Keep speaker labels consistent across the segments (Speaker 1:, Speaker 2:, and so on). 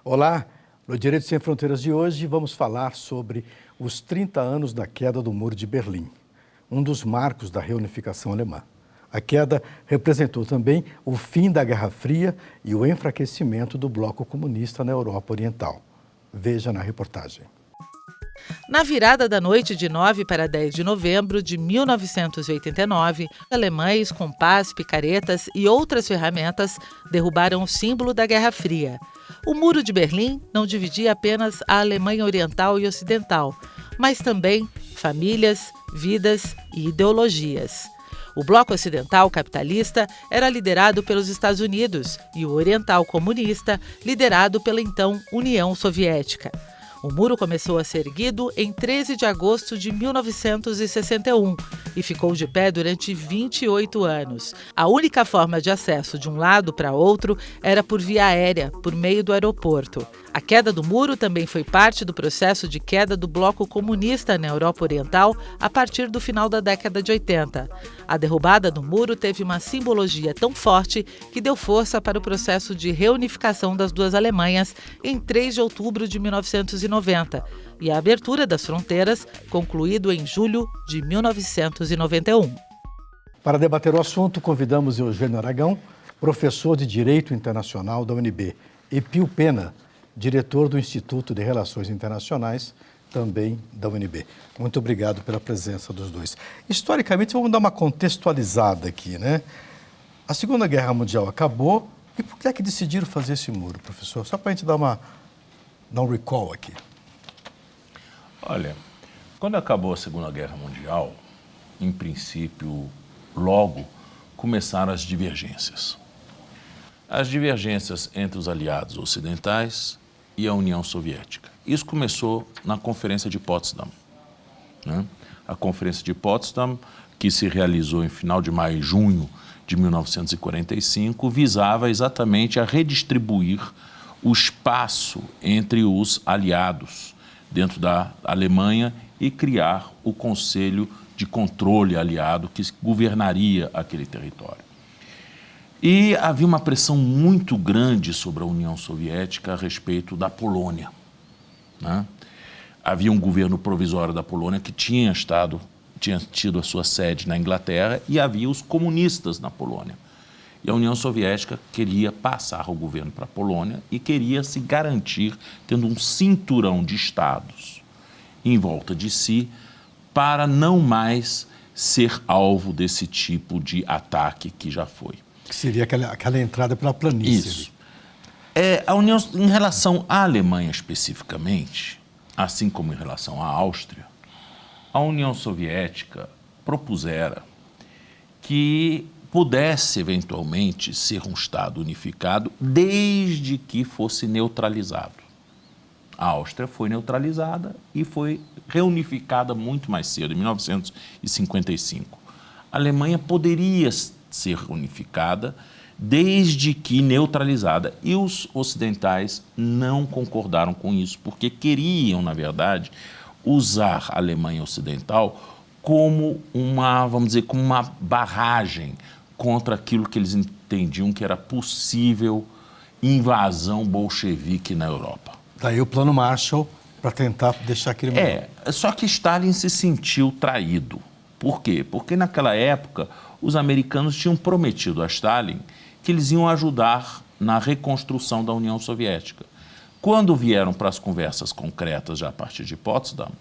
Speaker 1: Olá, no Direito Sem Fronteiras de hoje vamos falar sobre os 30 anos da queda do Muro de Berlim, um dos marcos da reunificação alemã. A queda representou também o fim da Guerra Fria e o enfraquecimento do bloco comunista na Europa Oriental. Veja na reportagem.
Speaker 2: Na virada da noite de 9 para 10 de novembro de 1989, alemães com pás, picaretas e outras ferramentas derrubaram o símbolo da Guerra Fria. O Muro de Berlim não dividia apenas a Alemanha Oriental e Ocidental, mas também famílias, vidas e ideologias. O bloco ocidental capitalista era liderado pelos Estados Unidos e o oriental comunista liderado pela então União Soviética. O muro começou a ser erguido em 13 de agosto de 1961 e ficou de pé durante 28 anos. A única forma de acesso de um lado para outro era por via aérea, por meio do aeroporto. A queda do muro também foi parte do processo de queda do bloco comunista na Europa Oriental a partir do final da década de 80. A derrubada do muro teve uma simbologia tão forte que deu força para o processo de reunificação das duas Alemanhas em 3 de outubro de 1990 e a abertura das fronteiras, concluído em julho de 1991.
Speaker 1: Para debater o assunto, convidamos Eugênio Aragão, professor de Direito Internacional da UNB, e Pio Pena, diretor do Instituto de Relações Internacionais, também da UNB. Muito obrigado pela presença dos dois. Historicamente, vamos dar uma contextualizada aqui, né? A Segunda Guerra Mundial acabou, e por que é que decidiram fazer esse muro, professor? Só para a gente dar um recall aqui.
Speaker 3: Olha, quando acabou a Segunda Guerra Mundial, em princípio, logo começaram as divergências. As divergências entre os aliados ocidentais e a União Soviética. Isso começou na Conferência de Potsdam, né? A Conferência de Potsdam, que se realizou em final de maio e junho de 1945, visava exatamente a redistribuir o espaço entre os aliados dentro da Alemanha e criar o Conselho de Controle Aliado que governaria aquele território. E havia uma pressão muito grande sobre a União Soviética a respeito da Polônia, né? Havia um governo provisório da Polônia que tinha tido a sua sede na Inglaterra e havia os comunistas na Polônia. E a União Soviética queria passar o governo para a Polônia e queria se garantir tendo um cinturão de estados em volta de si para não mais ser alvo desse tipo de ataque que já foi.
Speaker 1: Que seria aquela entrada pela planície.
Speaker 3: Isso. A União, em relação à Alemanha especificamente, assim como em relação à Áustria, a União Soviética propusera que pudesse eventualmente ser um Estado unificado desde que fosse neutralizado. A Áustria foi neutralizada e foi reunificada muito mais cedo, em 1955. A Alemanha poderia ser unificada desde que neutralizada. E os ocidentais não concordaram com isso, porque queriam, na verdade, usar a Alemanha Ocidental como vamos dizer, como uma barragem contra aquilo que eles entendiam que era possível invasão bolchevique na Europa.
Speaker 1: Daí o plano Marshall para tentar deixar aquele mundo.
Speaker 3: Só que Stalin se sentiu traído. Por quê? Porque naquela época os americanos tinham prometido a Stalin que eles iam ajudar na reconstrução da União Soviética. Quando vieram para as conversas concretas, já a partir de Potsdam,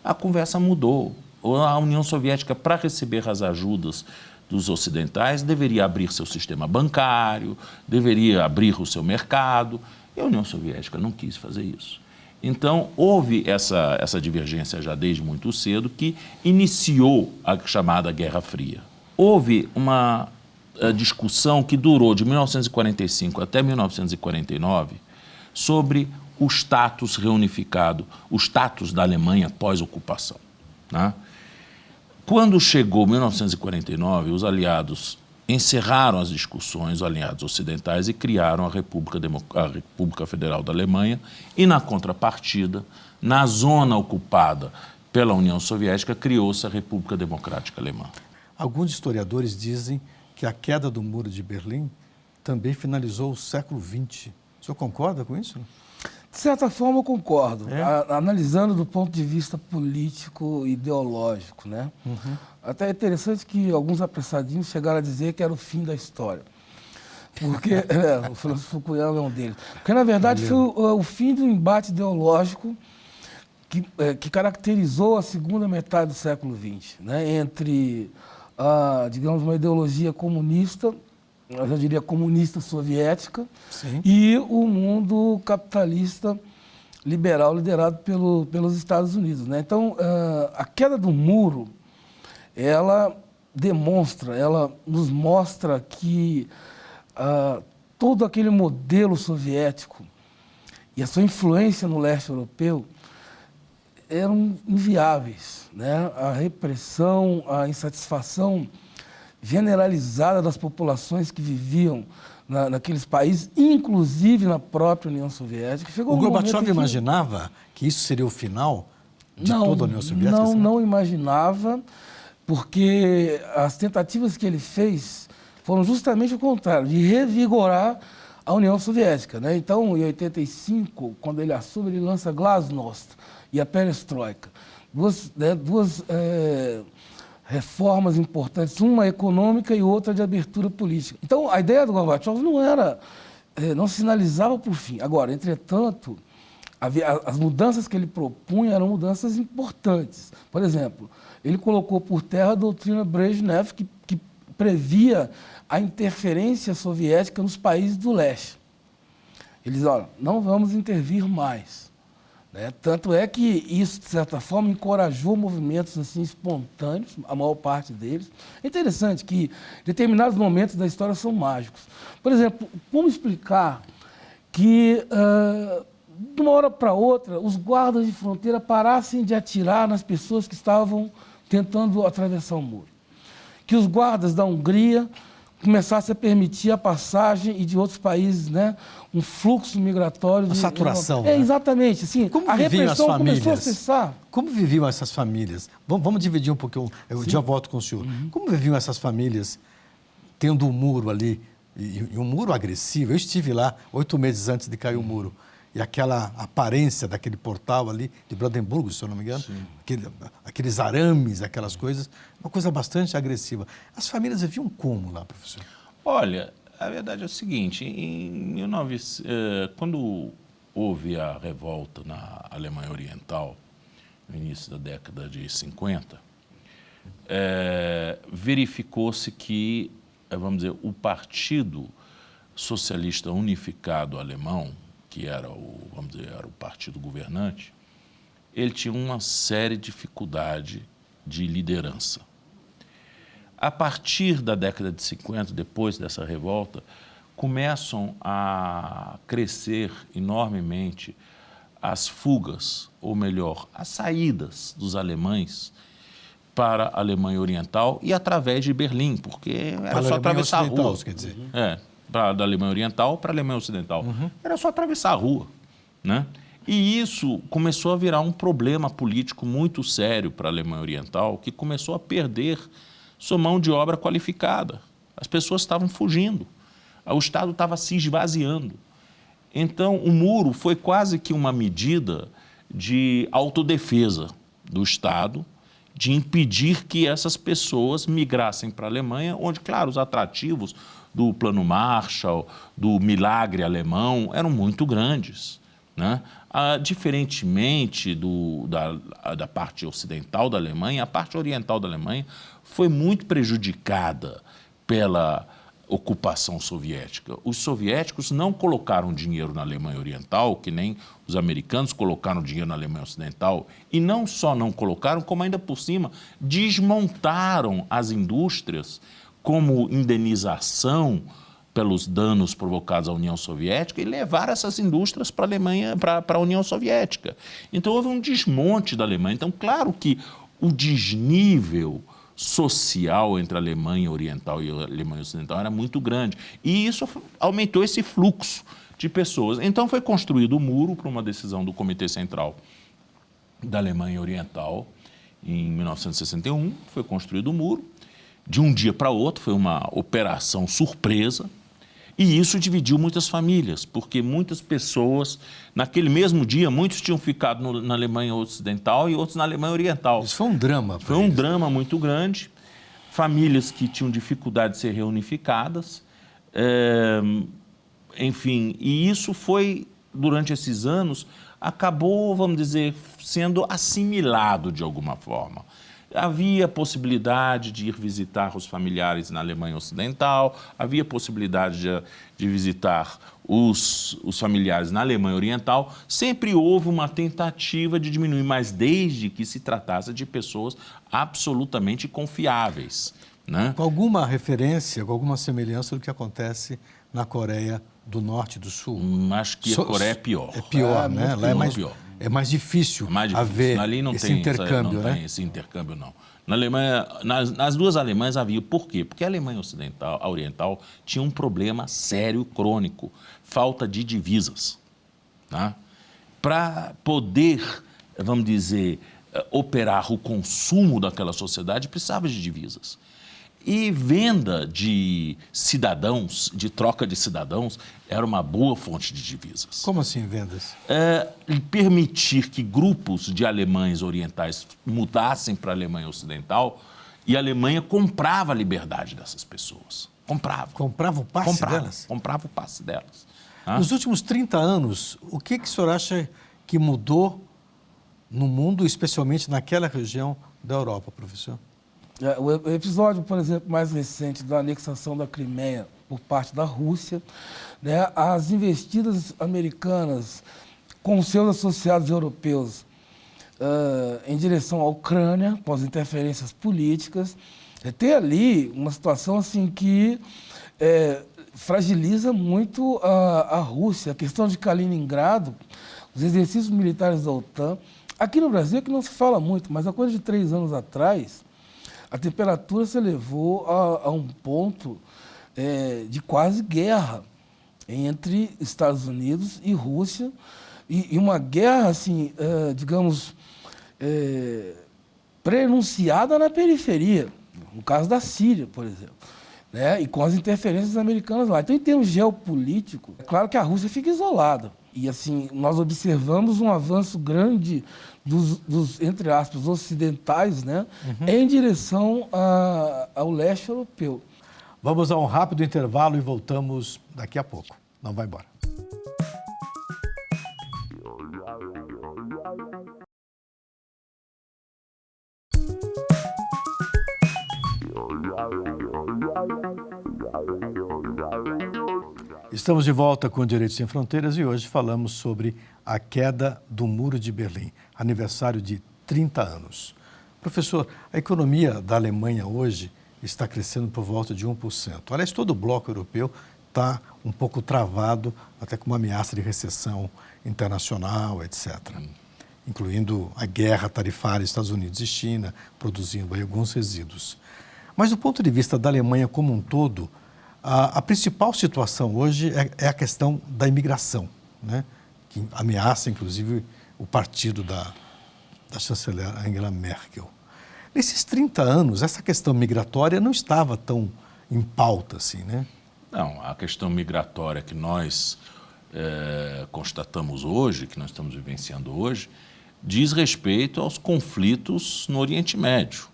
Speaker 3: a conversa mudou. A União Soviética, para receber as ajudas dos ocidentais, deveria abrir seu sistema bancário, deveria abrir o seu mercado, e a União Soviética não quis fazer isso. Então, houve essa divergência já desde muito cedo, que iniciou a chamada Guerra Fria. Houve uma discussão que durou de 1945 até 1949 sobre o status reunificado, o status da Alemanha pós-ocupação, né? Quando chegou 1949, os aliados encerraram as discussões, os aliados ocidentais, e criaram a República Federal da Alemanha e, na contrapartida, na zona ocupada pela União Soviética, criou-se a República Democrática Alemã.
Speaker 1: Alguns historiadores dizem que a queda do Muro de Berlim também finalizou o século XX. O senhor concorda com isso?
Speaker 4: De certa forma, eu concordo, analisando do ponto de vista político e ideológico, né? Até é interessante que alguns apressadinhos chegaram a dizer que era o fim da história. Porque o Francis Fukuyama é um deles. Porque, na verdade, foi o fim do embate ideológico que caracterizou a segunda metade do século XX, né? Entre, digamos, uma ideologia comunista, eu já diria comunista soviética, sim, e o mundo capitalista liberal liderado pelos Estados Unidos, né? Então, a queda do muro, ela nos mostra que todo aquele modelo soviético e a sua influência no leste europeu eram inviáveis, né? A repressão, a insatisfação generalizada das populações que viviam naqueles países, inclusive na própria União Soviética.
Speaker 1: O Gorbachev imaginava que isso seria o final de toda a União Soviética?
Speaker 4: Não imaginava, porque as tentativas que ele fez foram justamente o contrário, de revigorar a União Soviética, né? Então, em 85, quando ele assume, ele lança Glasnost e a Perestroika. Duas reformas importantes, uma econômica e outra de abertura política. Então, a ideia do Gorbachev não sinalizava para o fim. Agora, entretanto, as mudanças que ele propunha eram mudanças importantes. Por exemplo, ele colocou por terra a doutrina Brezhnev, que previa a interferência soviética nos países do leste. Ele diz, olha, não vamos intervir mais. Né? Tanto é que isso, de certa forma, encorajou movimentos assim, espontâneos, a maior parte deles. É interessante que determinados momentos da história são mágicos. Por exemplo, como explicar que, de uma hora para outra, os guardas de fronteira parassem de atirar nas pessoas que estavam tentando atravessar o muro? Que os guardas da Hungria começasse a permitir a passagem e de outros países, né, um fluxo migratório.
Speaker 1: A saturação. Né?
Speaker 4: Exatamente. Assim,
Speaker 1: como
Speaker 4: a
Speaker 1: viviam
Speaker 4: repressão
Speaker 1: as famílias?
Speaker 4: Começou a cessar.
Speaker 1: Como viviam essas famílias? Vamos dividir um pouquinho, eu já volto com o senhor. Como viviam essas famílias tendo um muro ali, e um muro agressivo? Eu estive lá 8 meses antes de cair o muro. E aquela aparência daquele portal ali, de Brandenburgo, se eu não me engano, aqueles arames, aquelas coisas, uma coisa bastante agressiva. As famílias viviam como lá, professor?
Speaker 3: Olha, a verdade é o seguinte, quando houve a revolta na Alemanha Oriental, no início da década de 50, verificou-se que, vamos dizer, o Partido Socialista Unificado Alemão, que era era o partido governante, ele tinha uma séria dificuldade de liderança. A partir da década de 50, depois dessa revolta, começam a crescer enormemente as fugas, ou melhor, as saídas dos alemães para a Alemanha Oriental e através de Berlim, porque era só atravessar a rua.
Speaker 1: Quer dizer.
Speaker 3: Da Alemanha Oriental para a Alemanha Ocidental. Era só atravessar a rua, né? E isso começou a virar um problema político muito sério para a Alemanha Oriental, que começou a perder sua mão de obra qualificada. As pessoas estavam fugindo, o Estado estava se esvaziando. Então, o muro foi quase que uma medida de autodefesa do Estado, de impedir que essas pessoas migrassem para a Alemanha, onde, claro, os atrativos do Plano Marshall, do milagre alemão, eram muito grandes, né? Diferentemente da parte ocidental da Alemanha, a parte oriental da Alemanha foi muito prejudicada pela ocupação soviética. Os soviéticos não colocaram dinheiro na Alemanha Oriental, que nem os americanos colocaram dinheiro na Alemanha Ocidental, e não só não colocaram, como ainda por cima desmontaram as indústrias como indenização pelos danos provocados à União Soviética e levaram essas indústrias para a Alemanha, para a União Soviética. Então houve um desmonte da Alemanha. Então, claro que o desnível social entre a Alemanha Oriental e a Alemanha Ocidental era muito grande. E isso aumentou esse fluxo de pessoas. Então foi construído o muro por uma decisão do Comitê Central da Alemanha Oriental em 1961. Foi construído o muro. De um dia para outro, foi uma operação surpresa, E isso dividiu muitas famílias, porque muitas pessoas, naquele mesmo dia, muitos tinham ficado na Alemanha Ocidental e outros na Alemanha Oriental.
Speaker 1: Isso foi um drama.
Speaker 3: Foi um drama muito grande. Famílias que tinham dificuldade de ser reunificadas. Enfim, e isso foi, durante esses anos, acabou, vamos dizer, sendo assimilado de alguma forma. Havia possibilidade de ir visitar os familiares na Alemanha Ocidental, havia possibilidade de visitar os familiares na Alemanha Oriental. Sempre houve uma tentativa de diminuir, mas desde que se tratasse de pessoas absolutamente confiáveis, né?
Speaker 1: Com alguma referência, com alguma semelhança do que acontece na Coreia do Norte e do Sul?
Speaker 3: Acho que a Coreia é pior.
Speaker 1: É pior, né? Lá é mais difícil haver
Speaker 3: ali não
Speaker 1: esse
Speaker 3: tem
Speaker 1: intercâmbio,
Speaker 3: não
Speaker 1: né?
Speaker 3: tem esse intercâmbio, não. Na Alemanha, nas duas Alemanhas havia. Por quê? Porque a Alemanha Ocidental, a Oriental, tinha um problema sério, crônico, falta de divisas. Tá? Para poder, vamos dizer, operar o consumo daquela sociedade, precisava de divisas. E venda de cidadãos, de troca de cidadãos, era uma boa fonte de divisas.
Speaker 1: Como assim vendas?
Speaker 3: Permitir que grupos de alemães orientais mudassem para a Alemanha Ocidental, e a Alemanha comprava a liberdade dessas pessoas. Comprava.
Speaker 1: Comprava o passe delas?
Speaker 3: Comprava o passe delas.
Speaker 1: Nos últimos 30 anos, o que o senhor acha que mudou no mundo, especialmente naquela região da Europa, professor?
Speaker 4: O episódio, por exemplo, mais recente da anexação da Crimeia por parte da Rússia, né, as investidas americanas com seus associados europeus em direção à Ucrânia, com as interferências políticas, tem ali uma situação assim que fragiliza muito a Rússia. A questão de Kaliningrado, os exercícios militares da OTAN. Aqui no Brasil é que não se fala muito, mas há coisa de 3 anos atrás, a temperatura se elevou a um ponto de quase guerra entre Estados Unidos e Rússia, e uma guerra, assim, digamos, prenunciada na periferia, no caso da Síria, por exemplo, né? E com as interferências americanas lá. Então, em termos geopolíticos, é claro que a Rússia fica isolada. E, assim, nós observamos um avanço grande dos entre aspas, ocidentais, né, em direção ao leste europeu.
Speaker 1: Vamos a um rápido intervalo e voltamos daqui a pouco. Não vai embora. Estamos de volta com Direitos Sem Fronteiras e hoje falamos sobre a queda do Muro de Berlim, aniversário de 30 anos. Professor, a economia da Alemanha hoje está crescendo por volta de 1%. Aliás, todo o bloco europeu está um pouco travado, até com uma ameaça de recessão internacional, etc. Incluindo a guerra tarifária Estados Unidos e China, produzindo aí alguns resíduos. Mas do ponto de vista da Alemanha como um todo, a principal situação hoje é a questão da imigração, né? Que ameaça, inclusive, o partido da chanceler Angela Merkel. Nesses 30 anos, essa questão migratória não estava tão em pauta assim, né?
Speaker 3: Não, a questão migratória que nós constatamos hoje, que nós estamos vivenciando hoje, diz respeito aos conflitos no Oriente Médio,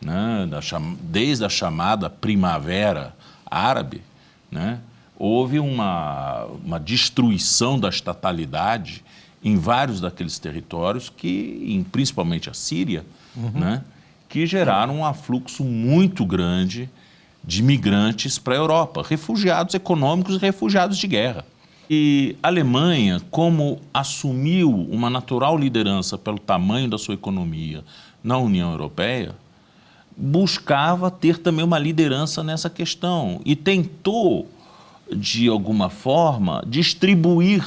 Speaker 3: né? Desde a chamada Primavera Árabe, né? Houve uma destruição da estatalidade em vários daqueles territórios, principalmente a Síria, né? Que geraram um afluxo muito grande de migrantes para a Europa, refugiados econômicos e refugiados de guerra. E a Alemanha, como assumiu uma natural liderança pelo tamanho da sua economia na União Europeia, buscava ter também uma liderança nessa questão e tentou, de alguma forma, distribuir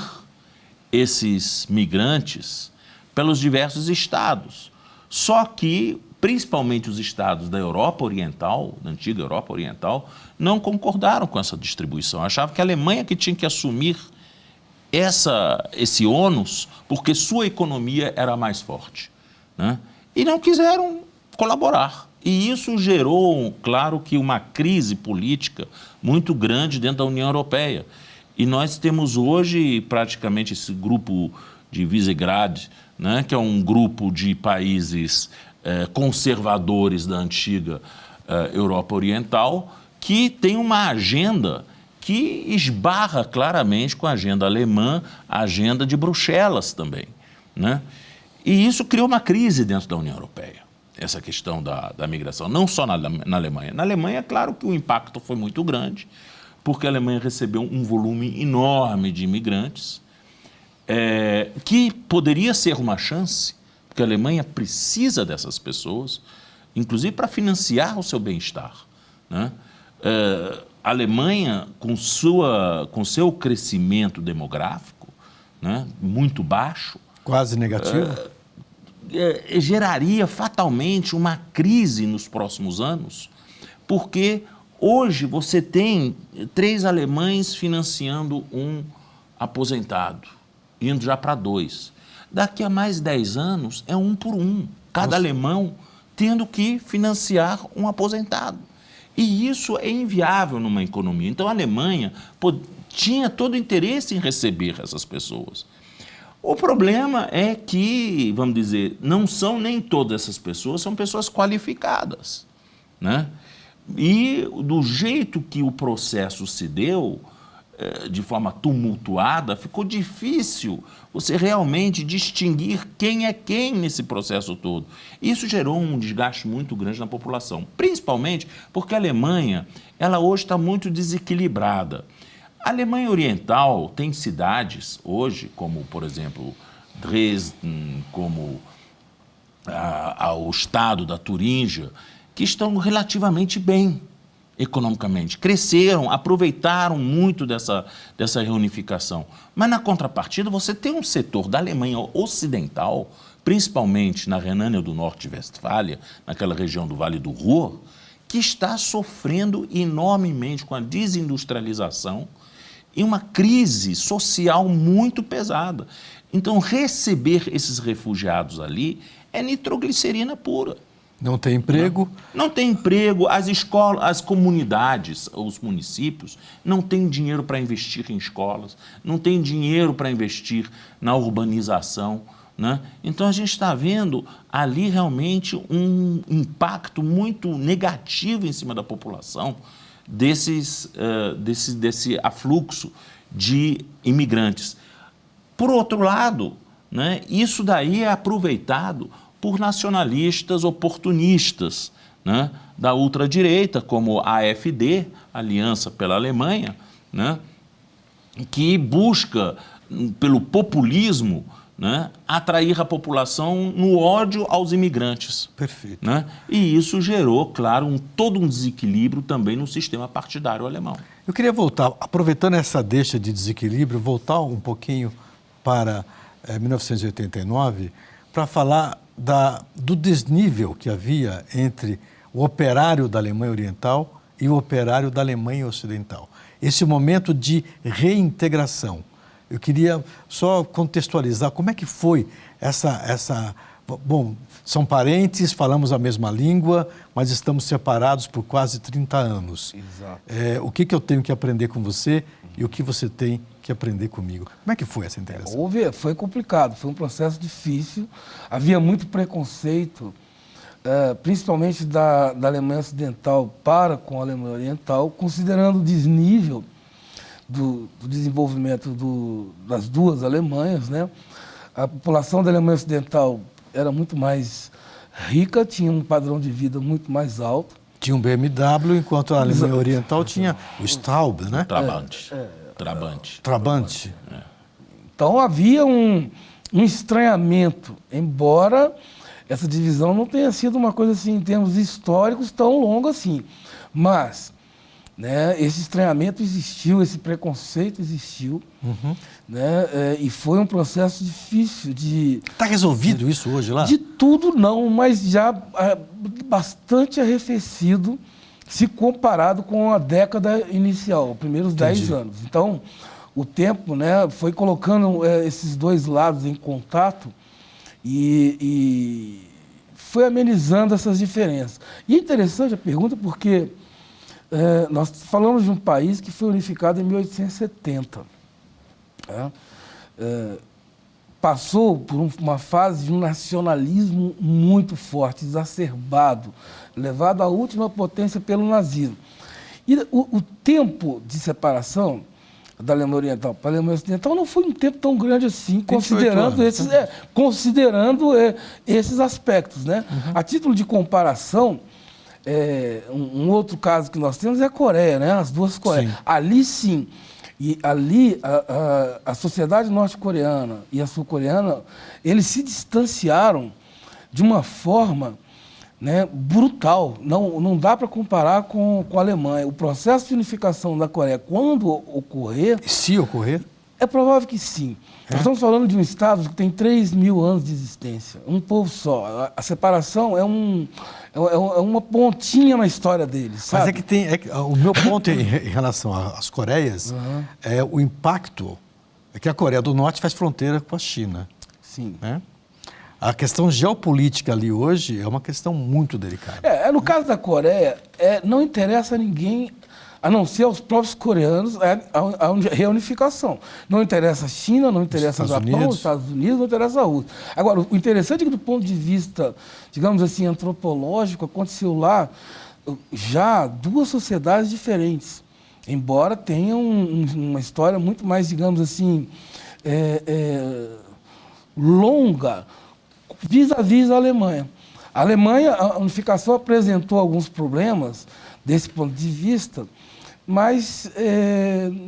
Speaker 3: esses migrantes pelos diversos estados. Só que, principalmente os estados da Europa Oriental, da antiga Europa Oriental, não concordaram com essa distribuição. Achavam que a Alemanha que tinha que assumir esse ônus, porque sua economia era mais forte, né? E não quiseram colaborar. E isso gerou, claro, que uma crise política muito grande dentro da União Europeia. E nós temos hoje praticamente esse grupo de Visegrad, né, que é um grupo de países conservadores da antiga Europa Oriental, que tem uma agenda que esbarra claramente com a agenda alemã, a agenda de Bruxelas também, né? E isso criou uma crise dentro da União Europeia, essa questão da migração, não só na Alemanha. Na Alemanha, claro que o impacto foi muito grande, porque a Alemanha recebeu um volume enorme de imigrantes, que poderia ser uma chance, porque a Alemanha precisa dessas pessoas, inclusive para financiar o seu bem-estar, né? A Alemanha, com seu crescimento demográfico, né, muito baixo,
Speaker 1: quase negativo,
Speaker 3: geraria fatalmente uma crise nos próximos anos, porque hoje você tem 3 alemães financiando um aposentado, indo já para 2. Daqui a mais 10 anos é 1 por 1, cada alemão tendo que financiar um aposentado. E isso é inviável numa economia. Então, a Alemanha tinha todo o interesse em receber essas pessoas. O problema é que, vamos dizer, não são nem todas essas pessoas, são pessoas qualificadas, né? E do jeito que o processo se deu, de forma tumultuada, ficou difícil você realmente distinguir quem é quem nesse processo todo. Isso gerou um desgaste muito grande na população, principalmente porque a Alemanha, ela hoje está muito desequilibrada. A Alemanha Oriental tem cidades hoje, como, por exemplo, Dresden, como o estado da Turíngia, que estão relativamente bem economicamente, cresceram, aproveitaram muito dessa reunificação. Mas, na contrapartida, você tem um setor da Alemanha Ocidental, principalmente na Renânia do Norte-Westfália, naquela região do Vale do Ruhr, que está sofrendo enormemente com a desindustrialização e uma crise social muito pesada. Então, receber esses refugiados ali é nitroglicerina pura.
Speaker 1: Não tem emprego?
Speaker 3: Não tem emprego, as escolas, as comunidades, os municípios não têm dinheiro para investir em escolas, não têm dinheiro para investir na urbanização, né? Então a gente está vendo ali realmente um impacto muito negativo em cima da população desse afluxo de imigrantes. Por outro lado, né, isso daí é aproveitado por nacionalistas oportunistas, né, da ultradireita, como a AfD, Aliança pela Alemanha, né, que busca, pelo populismo, né, atrair a população no ódio aos imigrantes.
Speaker 1: Perfeito.
Speaker 3: Né? E isso gerou, claro, todo um desequilíbrio também no sistema partidário alemão.
Speaker 1: Eu queria voltar, aproveitando essa deixa de desequilíbrio, voltar um pouquinho para 1989, para falar do desnível que havia entre o operário da Alemanha Oriental e o operário da Alemanha Ocidental. Esse momento de reintegração. Eu queria só contextualizar como é que foi essa... Bom, são parentes, falamos a mesma língua, mas estamos separados por quase 30 anos.
Speaker 4: Exato.
Speaker 1: O que eu tenho que aprender com você e o que você tem que aprender comigo? Como é que foi essa integração?
Speaker 4: Foi complicado, foi um processo difícil, havia muito preconceito, principalmente da Alemanha Ocidental para com a Alemanha Oriental, considerando o desnível do desenvolvimento das duas Alemanhas, né? A população da Alemanha Ocidental era muito mais rica, tinha um padrão de vida muito mais alto.
Speaker 1: Tinha um BMW, enquanto a Alemanha Oriental tinha o Staub, né?
Speaker 3: Trabante.
Speaker 4: Então havia um estranhamento, embora essa divisão não tenha sido uma coisa assim, em termos históricos, tão longa assim. Mas, né, esse estranhamento existiu, esse preconceito existiu, né, e foi um processo difícil de...
Speaker 1: Está resolvido isso hoje lá?
Speaker 4: De tudo não, mas já bastante arrefecido se comparado com a década inicial, os primeiros 10 anos. Então, o tempo, né, foi colocando esses dois lados em contato e foi amenizando essas diferenças. E é interessante a pergunta porque nós falamos de um país que foi unificado em 1870. Passou por uma fase de um nacionalismo muito forte, exacerbado, levado à última potência pelo nazismo. E o tempo de separação da Alemanha Oriental para a Alemanha Ocidental não foi um tempo tão grande assim, considerando esses aspectos, né? A título de comparação, um outro caso que nós temos é a Coreia, né? As duas Coreias. Sim. Ali sim, e ali a sociedade norte-coreana e a sul-coreana, eles se distanciaram de uma forma, né, brutal. Não dá para comparar com a Alemanha. O processo de unificação da Coreia, quando ocorrer...
Speaker 1: Se ocorrer?
Speaker 4: É provável que sim. Nós estamos falando de um Estado que tem 3.000 anos de existência, um povo só. A separação é uma pontinha na história deles, sabe?
Speaker 1: Mas o meu ponto em relação às Coreias é o impacto que a Coreia do Norte faz fronteira com a China.
Speaker 4: Sim.
Speaker 1: Né? A questão geopolítica ali hoje é uma questão muito delicada.
Speaker 4: No caso da Coreia, não interessa a ninguém, a não ser aos próprios coreanos, a reunificação. Não interessa a China, não interessa o Japão, os Estados Unidos, não interessa a Rússia. Agora, o interessante é que do ponto de vista, digamos assim, antropológico, aconteceu lá já duas sociedades diferentes, embora tenham uma história muito mais, digamos assim, longa, vis-à-vis a Alemanha. A Alemanha, a unificação apresentou alguns problemas desse ponto de vista, mas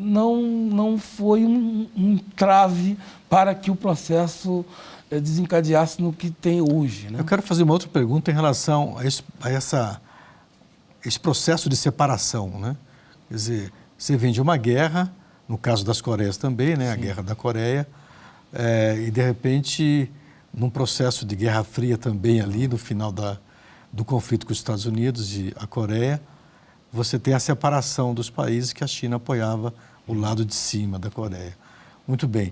Speaker 4: não foi um trave para que o processo desencadeasse no que tem hoje, né?
Speaker 1: Eu quero fazer uma outra pergunta em relação a esse processo de separação, né? Quer dizer, você vem de uma guerra, no caso das Coreias também, né? Sim. A Guerra da Coreia, e de repente, num processo de Guerra Fria também ali, no final do conflito com os Estados Unidos e a Coreia, você tem a separação dos países que a China apoiava o lado de cima da Coreia. Muito bem.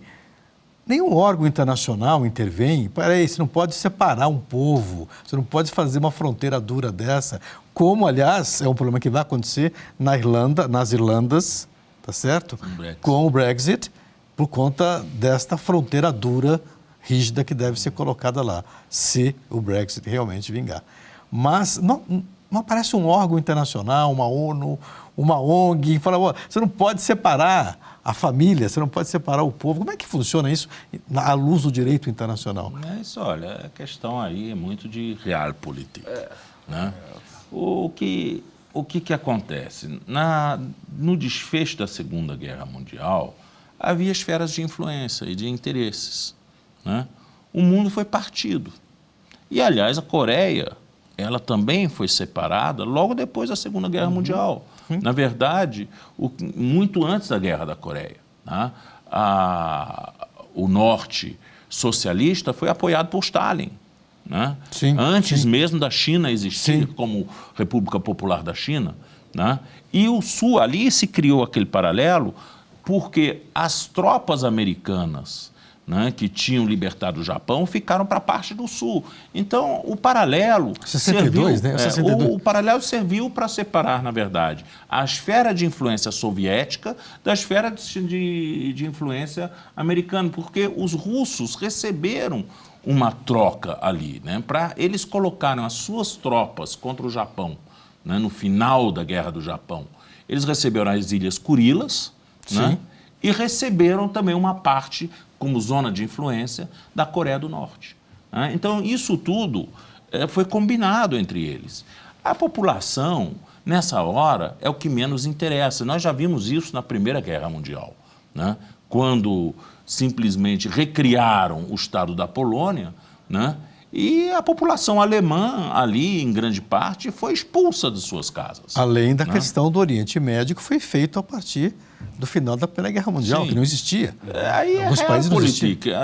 Speaker 1: Nenhum órgão internacional intervém. Peraí, você não pode separar um povo, você não pode fazer uma fronteira dura dessa, como, aliás, é um problema que vai acontecer nas Irlandas, tá certo? Com o Brexit, por conta desta fronteira dura, rígida, que deve ser colocada lá, se o Brexit realmente vingar. Mas não aparece um órgão internacional, uma ONU, uma ONG, e fala, você não pode separar a família, você não pode separar o povo. Como é que funciona isso à luz do direito internacional?
Speaker 3: Mas, olha, a questão aí é muito de realpolitik, né? O que acontece? No desfecho da Segunda Guerra Mundial, havia esferas de influência e de interesses, né? O mundo foi partido. E, aliás, a Coreia, ela também foi separada logo depois da Segunda Guerra Mundial. Na verdade, muito antes da Guerra da Coreia, né? O norte socialista foi apoiado por Stalin, né? Antes mesmo da China existir como República Popular da China, né? E o sul, ali se criou aquele paralelo porque as tropas americanas, né, que tinham libertado o Japão, ficaram para a parte do sul. Então, o paralelo
Speaker 1: 62,
Speaker 3: serviu,
Speaker 1: né? 62.
Speaker 3: O paralelo serviu para separar, na verdade, a esfera de influência soviética da esfera de influência americana, porque os russos receberam uma troca ali, né? Eles colocaram as suas tropas contra o Japão, né, no final da Guerra do Japão. Eles receberam as Ilhas Kurilas, né, e receberam também uma parte como zona de influência da Coreia do Norte, né? Então, isso tudo foi combinado entre eles. A população, nessa hora, é o que menos interessa. Nós já vimos isso na Primeira Guerra Mundial, né? Quando simplesmente recriaram o Estado da Polônia, né? E a população alemã, ali, em grande parte, foi expulsa de suas casas.
Speaker 1: Além da questão do Oriente Médio, que foi feito a partir do final da Primeira Guerra Mundial, que não existia.
Speaker 3: Aí alguns países não existiam.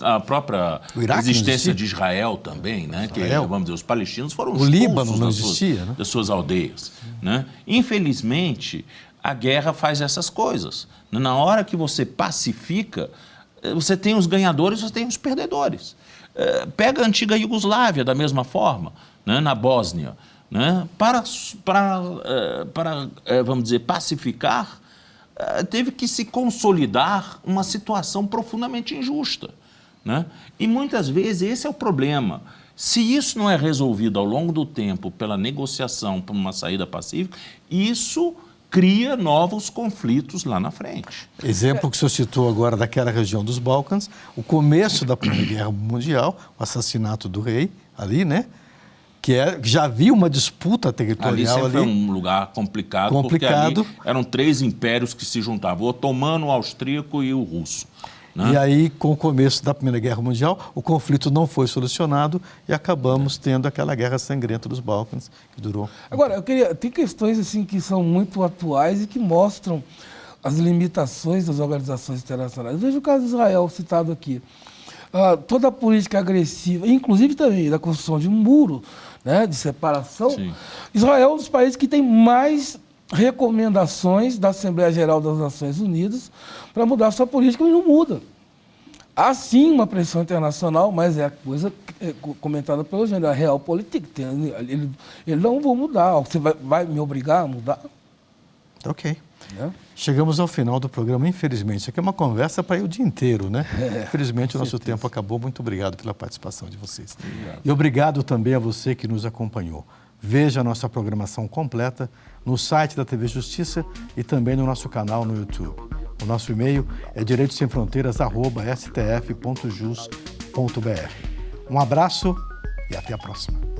Speaker 3: A própria existência de Israel também, né? Que, vamos dizer, os palestinos foram expulsos
Speaker 1: Líbano não existia,
Speaker 3: das suas aldeias, né? Infelizmente, a guerra faz essas coisas. Na hora que você pacifica, você tem os ganhadores, você tem os perdedores. Pega a antiga Iugoslávia da mesma forma, né, na Bósnia, né, vamos dizer, pacificar, teve que se consolidar uma situação profundamente injusta, né? E muitas vezes esse é o problema. Se isso não é resolvido ao longo do tempo pela negociação, por uma saída pacífica, isso cria novos conflitos lá na frente.
Speaker 1: Exemplo que o senhor citou agora daquela região dos Balcãs, o começo da Primeira Guerra Mundial, o assassinato do rei ali, né? Que já havia uma disputa territorial ali.
Speaker 3: Ali sempre foi um lugar complicado, porque ali eram 3 impérios que se juntavam, o otomano, o austríaco e o russo. Né?
Speaker 1: E aí, com o começo da Primeira Guerra Mundial, o conflito não foi solucionado e acabamos tendo aquela guerra sangrenta dos Balcãs, que durou...
Speaker 4: Agora, tem questões assim que são muito atuais e que mostram as limitações das organizações internacionais. Veja o caso de Israel, citado aqui. Toda a política agressiva, inclusive também da construção de um muro, né, de separação. Sim. Israel é um dos países que tem mais recomendações da Assembleia Geral das Nações Unidas para mudar sua política, mas não muda. Há sim uma pressão internacional, mas é a coisa comentada pelo general Realpolitik. Ele não vou mudar. Você vai me obrigar a mudar?
Speaker 1: Ok. Chegamos ao final do programa, infelizmente. Isso aqui é uma conversa para ir o dia inteiro, né? Infelizmente, o nosso tempo acabou. Muito obrigado pela participação de vocês. Obrigado. E obrigado também a você que nos acompanhou. Veja a nossa programação completa no site da TV Justiça e também no nosso canal no YouTube. O nosso e-mail é direitosemfronteiras@stf.jus.br. Um abraço e até a próxima.